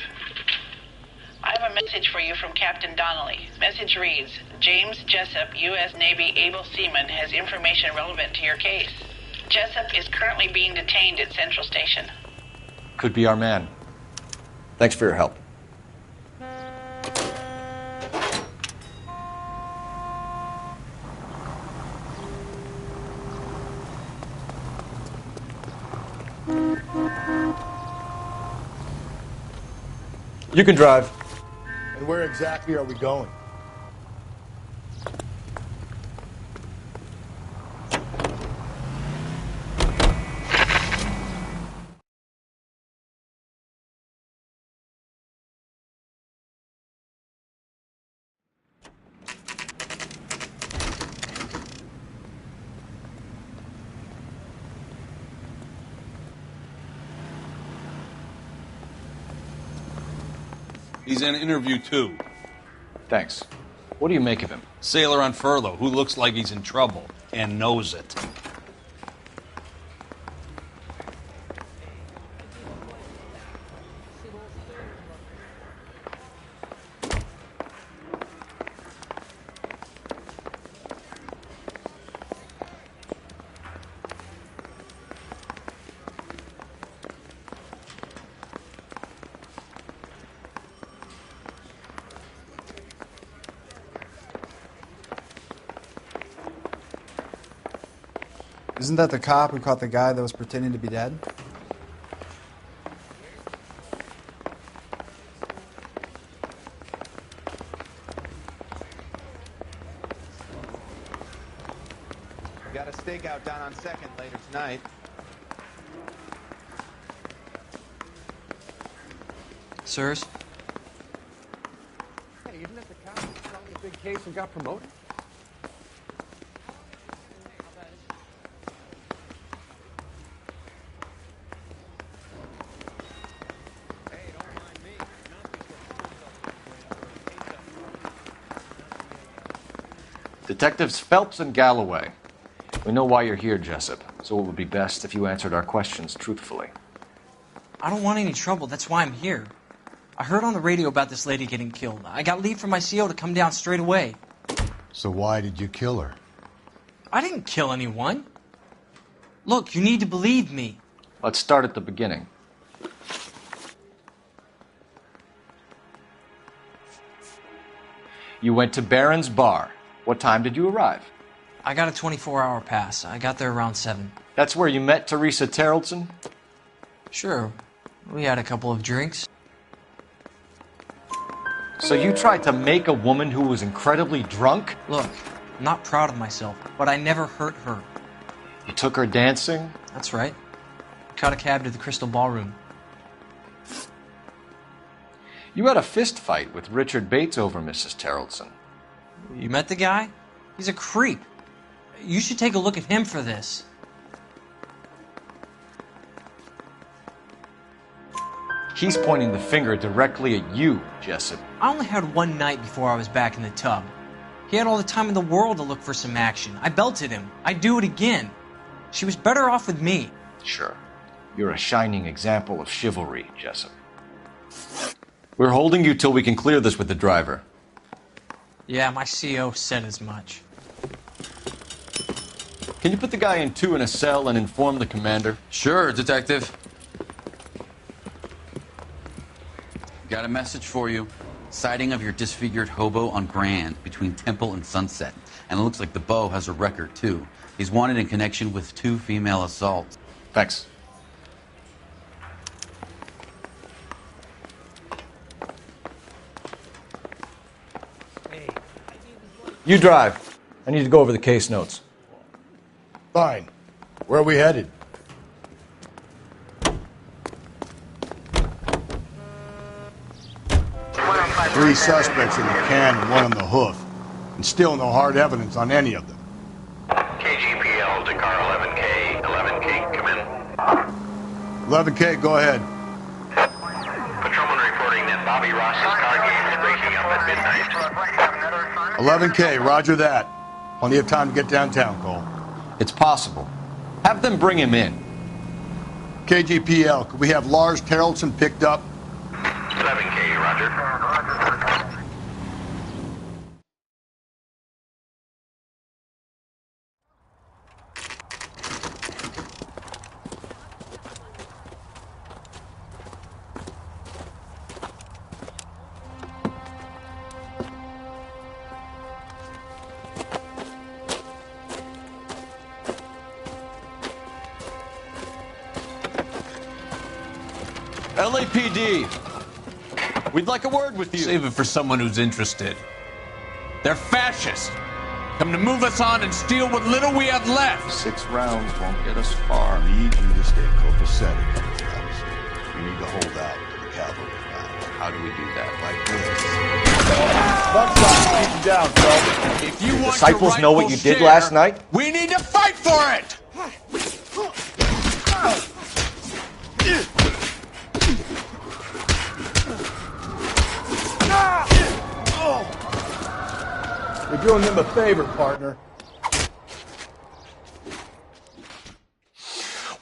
I have a message for you from Captain Donnelly. Message reads, James Jessup, U.S. Navy able seaman, has information relevant to your case. Jessup is currently being detained at Central Station. Could be our man. Thanks for your help. You can drive. And where exactly are we going? He's in interview 2. Thanks. What do you make of him? Sailor on furlough who looks like he's in trouble and knows it. Isn't that the cop who caught the guy that was pretending to be dead? Got a stakeout down on 2nd later tonight. Sirs? Hey, isn't that the cop who solved the big case and got promoted? Detectives Phelps and Galloway. We know why you're here, Jessup, so it would be best if you answered our questions truthfully. I don't want any trouble. That's why I'm here. I heard on the radio about this lady getting killed. I got leave from my CO to come down straight away. So why did you kill her? I didn't kill anyone. Look, you need to believe me. Let's start at the beginning. You went to Barron's Bar. What time did you arrive? I got a 24-hour pass. I got there around 7. That's where you met Teresa Terrellson? Sure. We had a couple of drinks. So you tried to make a woman who was incredibly drunk? Look, I'm not proud of myself, but I never hurt her. You took her dancing? That's right. Caught a cab to the Crystal Ballroom. You had a fist fight with Richard Bates over Mrs. Terrellson. You met the guy? He's a creep. You should take a look at him for this. He's pointing the finger directly at you, Jessup. I only had one night before I was back in the tub. He had all the time in the world to look for some action. I belted him. I'd do it again. She was better off with me. Sure. You're a shining example of chivalry, Jessup. We're holding you till we can clear this with the driver. Yeah, my CO said as much. Can you put the guy in 2 in a cell and inform the commander? Sure, Detective. Got a message for you. Sighting of your disfigured hobo on Grand between Temple and Sunset. And it looks like the beau has a record, too. He's wanted in connection with 2 female assaults. Thanks. You drive. I need to go over the case notes. Fine. Where are we headed? Three suspects in the can and one on the hoof. And still no hard evidence on any of them. KGPL to car 11K. 11K, come in. 11K, go ahead. Patrolman reporting that Bobby Ross's car game is breaking up at midnight. 11K, roger that. Plenty of time to get downtown, Cole. It's possible. Have them bring him in. KGPL, could we have Lars Terrelson picked up? 11K, roger. LAPD, we'd like a word with you. Save it for someone who's interested. They're fascists. Come to move us on and steal what little we have left. 6 rounds won't get us far. I need you to stay copacetic, fellas. We need to hold out to the cavalry round. How do we do that? Like this. Buckshot, keep him down, fellas. If you want Disciples know what you did last night? We need to fight for it! You're doing them a favor, partner.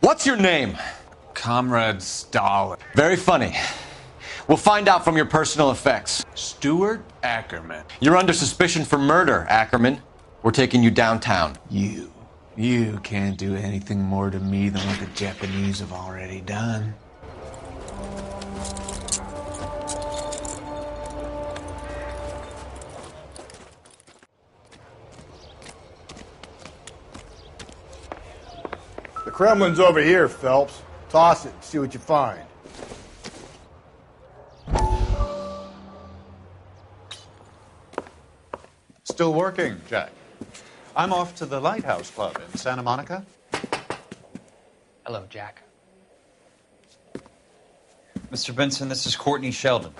What's your name? Comrade Stalin. Very funny. We'll find out from your personal effects. Stuart Ackerman. You're under suspicion for murder, Ackerman. We're taking you downtown. You can't do anything more to me than what the Japanese have already done. The Kremlin's over here, Phelps. Toss it and see what you find. Still working, Jack. I'm off to the Lighthouse Club in Santa Monica. Hello, Jack. Mr. Benson, this is Courtney Sheldon.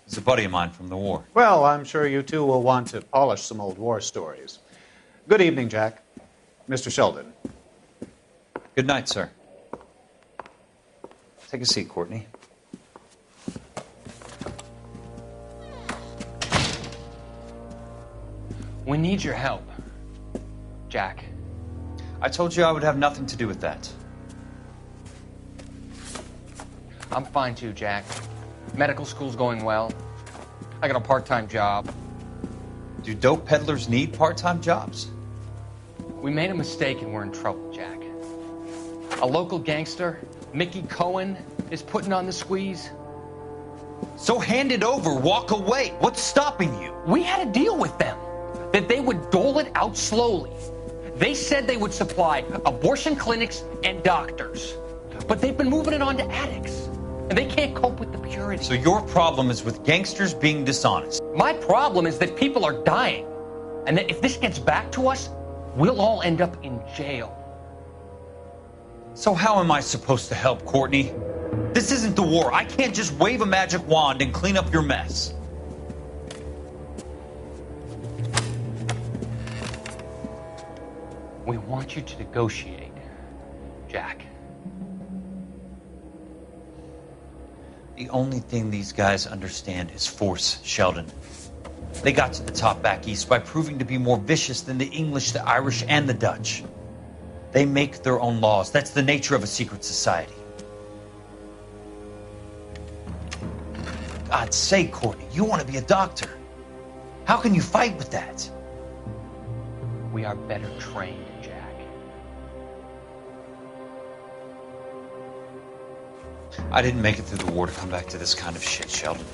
He's a buddy of mine from the war. Well, I'm sure you two will want to polish some old war stories. Good evening, Jack. Mr. Sheldon. Good night, sir. Take a seat, Courtney. We need your help, Jack. I told you I would have nothing to do with that. I'm fine too, Jack. Medical school's going well. I got a part-time job. Do dope peddlers need part-time jobs? We made a mistake and we're in trouble, Jack. A local gangster, Mickey Cohen, is putting on the squeeze. So hand it over, walk away. What's stopping you? We had a deal with them that they would dole it out slowly. They said they would supply abortion clinics and doctors, but they've been moving it on to addicts, and they can't cope with the purity. So your problem is with gangsters being dishonest? My problem is that people are dying, and that if this gets back to us, we'll all end up in jail. So how am I supposed to help, Courtney? This isn't the war. I can't just wave a magic wand and clean up your mess. We want you to negotiate, Jack. The only thing these guys understand is force, Sheldon. They got to the top back east by proving to be more vicious than the English, the Irish, and the Dutch. They make their own laws. That's the nature of a secret society. God's sake, Courtney, you want to be a doctor. How can you fight with that? We are better trained, Jack. I didn't make it through the war to come back to this kind of shit, Sheldon.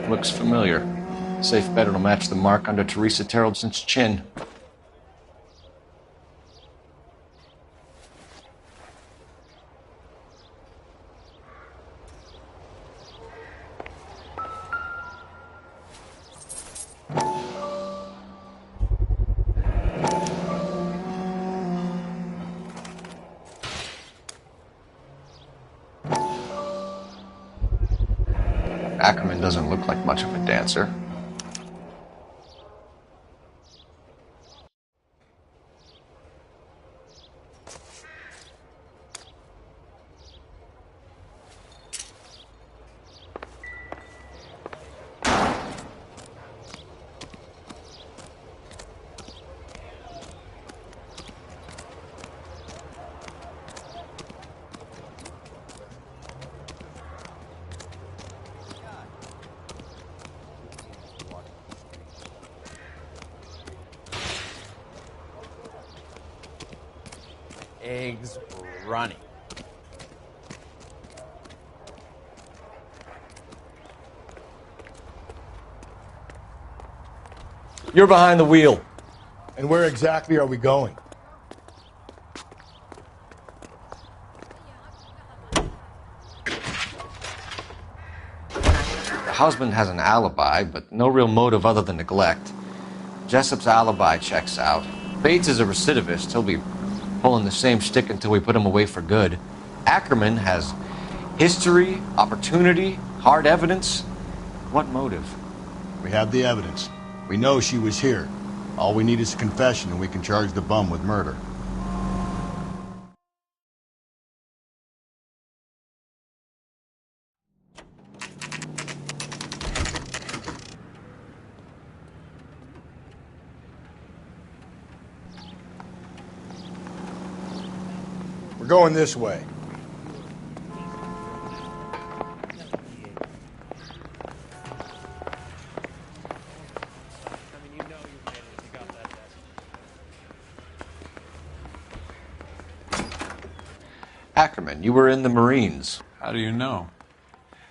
Looks familiar. Safe bet it'll match the mark under Teresa Terreldson's chin. Ackerman doesn't look like much of a dancer. Eggs running. You're behind the wheel. And where exactly are we going? The husband has an alibi, but no real motive other than neglect. Jessup's alibi checks out. Bates is a recidivist. He'll be pulling the same shtick until we put him away for good. Ackerman has history, opportunity, hard evidence. What motive? We have the evidence. We know she was here. All we need is a confession and we can charge the bum with murder. We're going this way. Ackerman, you were in the Marines. How do you know?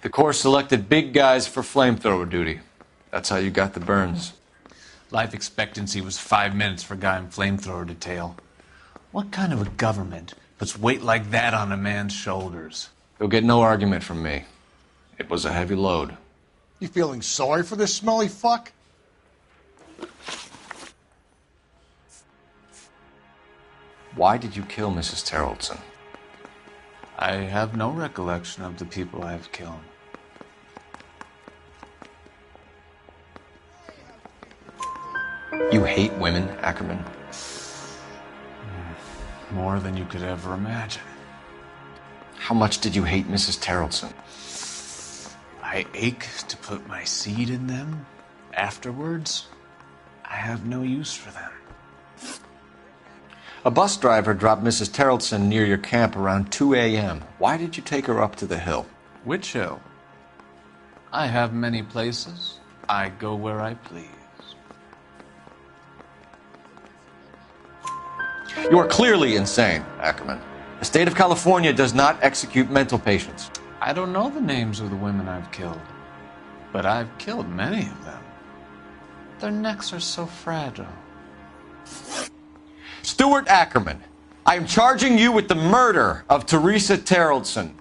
The Corps selected big guys for flamethrower duty. That's how you got the burns. Life expectancy was 5 minutes for a guy in flamethrower detail. What kind of a government puts weight like that on a man's shoulders? You'll get no argument from me. It was a heavy load. You feeling sorry for this smelly fuck? Why did you kill Mrs. Terreldson? I have no recollection of the people I have killed. You hate women, Ackerman? More than you could ever imagine. How much did you hate Mrs. Terreldson? I ache to put my seed in them. Afterwards, I have no use for them. A bus driver dropped Mrs. Terreldson near your camp around 2 a.m. Why did you take her up to the hill? Which hill? I have many places. I go where I please. You are clearly insane, Ackerman. The state of California does not execute mental patients. I don't know the names of the women I've killed, but I've killed many of them. Their necks are so fragile. Stuart Ackerman, I am charging you with the murder of Teresa Terreldson.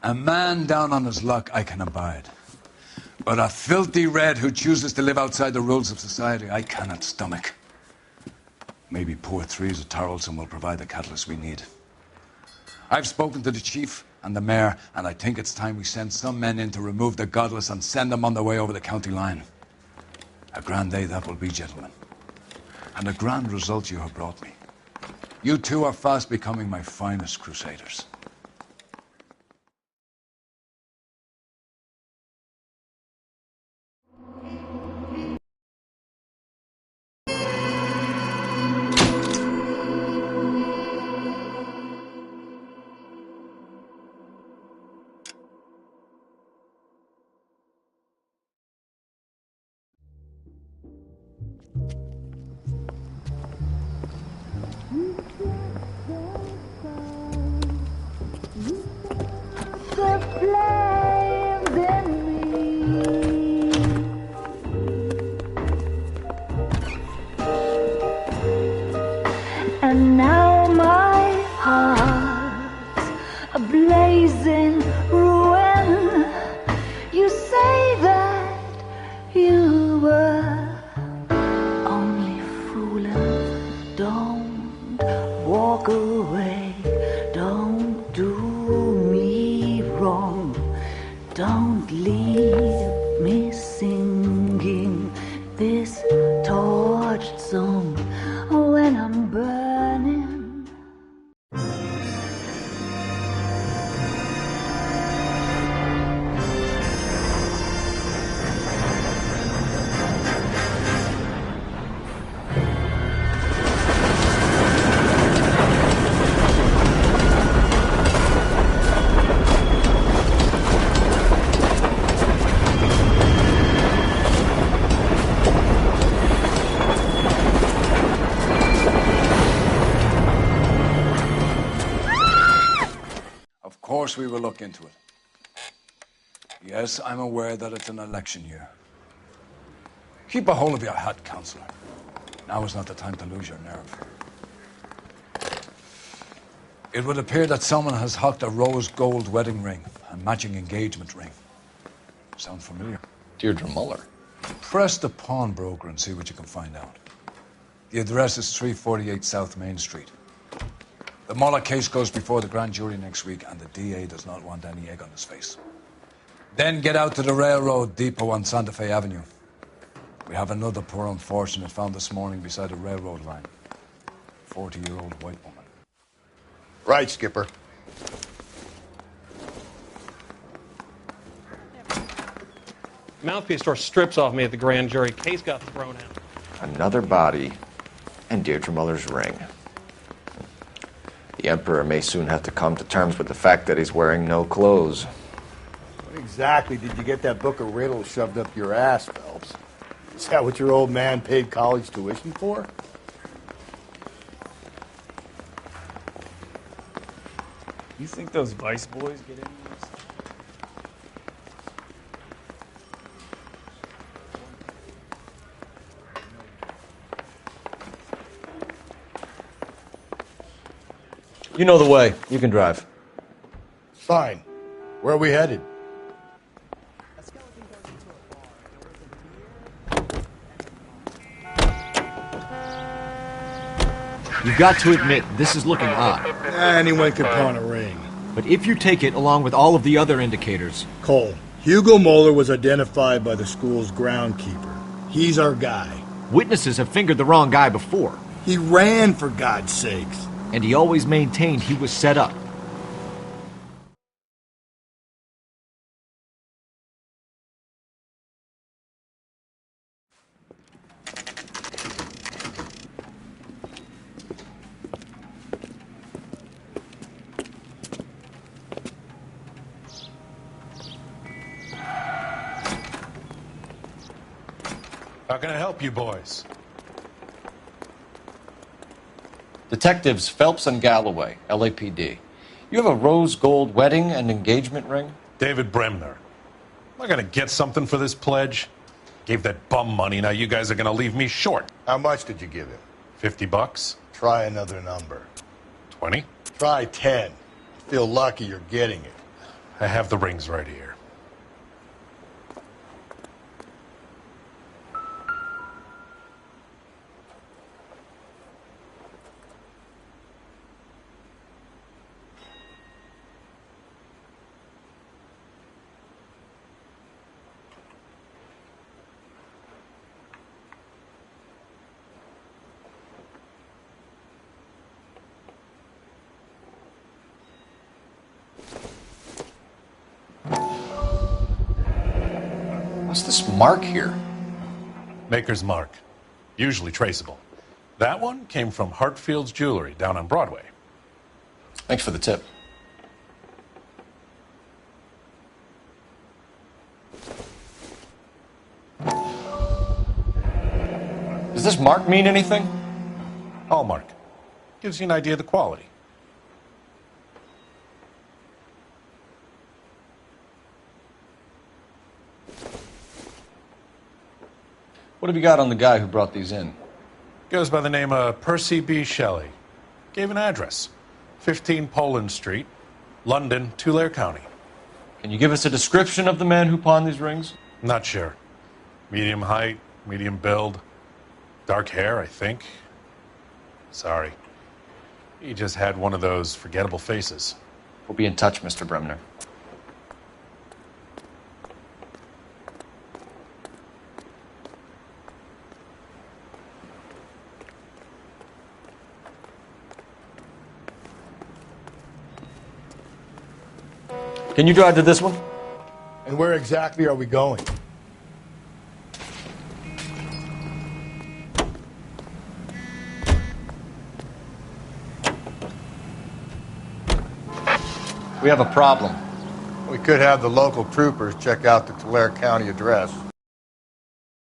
A man down on his luck I can abide. But a filthy red who chooses to live outside the rules of society, I cannot stomach. Maybe poor Teresa Terreldson will provide the catalyst we need. I've spoken to the chief and the mayor, and I think it's time we send some men in to remove the godless and send them on their way over the county line. A grand day that will be, gentlemen. And a grand result you have brought me. You two are fast becoming my finest crusaders. And now my heart's a blazing ruin. You say that you were only fooling. Don't walk away. Don't do me wrong. Don't leave me singing this torched song when I'm burning. Of course we will look into it. Yes, I'm aware that it's an election year. Keep a hold of your hat, Counselor. Now is not the time to lose your nerve. It would appear that someone has hocked a rose gold wedding ring and matching engagement ring. Sound familiar? Deirdre Muller. Press the pawnbroker and see what you can find out. The address is 348 South Main Street. The Muller case goes before the grand jury next week, and the DA does not want any egg on his face. Then get out to the railroad depot on Santa Fe Avenue. We have another poor unfortunate found this morning beside a railroad line. 40-year-old white woman. Right, Skipper. Mouthpiece tore strips off me at the grand jury. Case got thrown out. Another body and Deirdre Muller's ring. The Emperor may soon have to come to terms with the fact that he's wearing no clothes. What exactly did you get that book of riddles shoved up your ass, Phelps? Is that what your old man paid college tuition for? You think those Vice boys get any of this? You know the way. You can drive. Fine. Where are we headed? You've got to admit, this is looking odd. Anyone could pawn a ring. But if you take it along with all of the other indicators... Cole, Hugo Moeller was identified by the school's groundkeeper. He's our guy. Witnesses have fingered the wrong guy before. He ran, for God's sakes. And he always maintained he was set up. How can I help you boys? Detectives Phelps and Galloway, LAPD. You have a rose gold wedding and engagement ring? David Bremner. Am I going to get something for this pledge? Gave that bum money, now you guys are going to leave me short. How much did you give him? $50? Try another number. 20? Try 10. Feel lucky you're getting it. I have the rings right here. What's this mark here? Maker's mark. Usually traceable. That one came from Hartfield's Jewelry down on Broadway. Thanks for the tip. Does this mark mean anything? Hallmark. Gives you an idea of the quality. What have you got on the guy who brought these in? Goes by the name of Percy B. Shelley. Gave an address. 15 Poland Street, London, Tulare County. Can you give us a description of the man who pawned these rings? Not sure. Medium height, medium build. Dark hair, I think. Sorry. He just had one of those forgettable faces. We'll be in touch, Mr. Bremner. Can you drive to this one? And where exactly are we going? We have a problem. We could have the local troopers check out the Tulare County address.